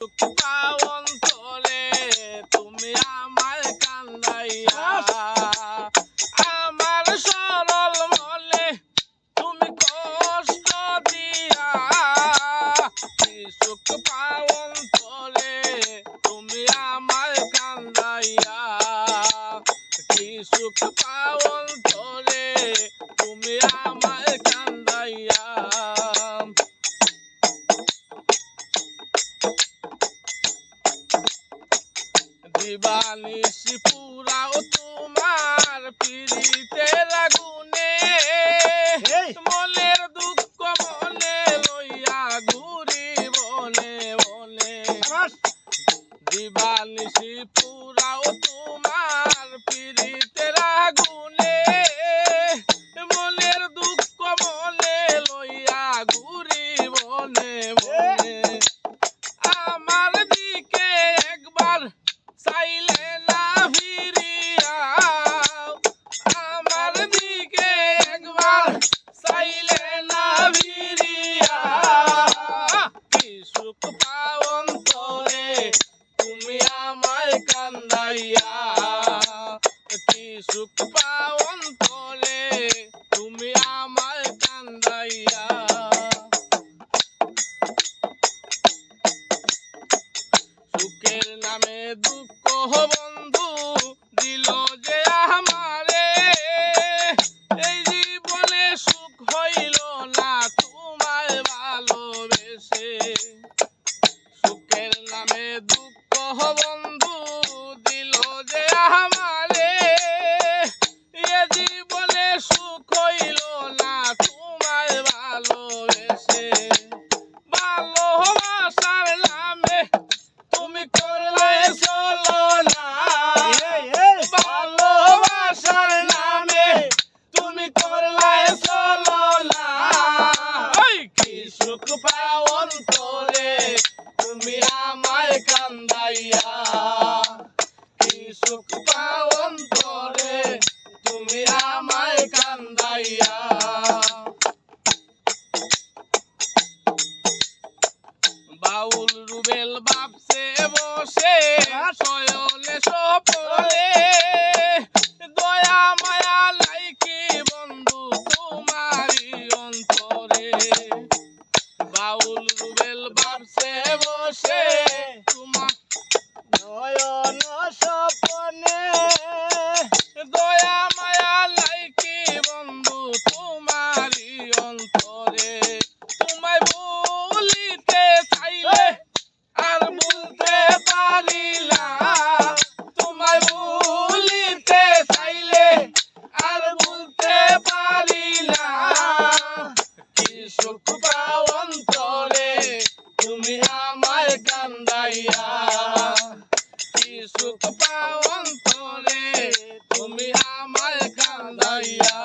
পাওন তোরে তুমি আমায় কান্দাইয়া আমার সরল মনে তুমি কষ্ট দিয়া কি সুখ পাওন তোরে তুমি আমায় কান্দাইয়া কি সুখ পাওন তোরে তুমি আমায় কান্দাইয়া দিবানিশি পুরাও তোমার পিরিতের আগুনে মনের দুঃখ মনে লইয়া ঘুরি বনে বনে দিবানিশি পুরাও তোমার পিরিতের আগুনে মনের দুঃখ মনে লইয়া ঘুরি বনে বনে আমার দিকে একবার চাইলে না ফিরিয়া আমার দিকে একবার চাইলে না ফিরিয়া কি সুখ পাওন তোরে তুমি আমায় কান্দাইয়া কি সুখ পাওন তোরে তুমি আমায় কান্দাইয়া সুখের নামে দুঃখ বন্ধু দিল যে আমারে এই জীবনে সুখ হইল না তোমায় ভালোবেসে সুখের নামে দুঃখ বন্ধু দিল যে আমারে এই জীবনে সুখ হইল না তোমায় ভালোবেসে ভালোবাসার নামে তুমি করলে চলো না ভালোবাসার নামে তুমি করলে চলো না কি সুখ পাওন তোরে তুমি আমায় কান্দাইয়া কি সুখ পাওন তোরে তুমি আমায় কান্দাইয়া বাউল রুবেল ভাবছে বসে শয়নে সপনে দয়া মায়া লাইকি বন্ধু তোমারি অন্তরে বাউল রুবেল ভাবছে বসে তোমার নয়ন সপনে দয়া মায়া লাইকি বন্ধু তোমারি অন্তরে তোমায় বলিতে চাইলে আর বলতে পারি না তোমায় বলিতে চাইলে আর বলতে পারি না কি সুখ পাওন তোরে তুমি আমায় কান্দাইয়া কি সুখ পাওন তোরে তুমি আমায় কান্দাইয়া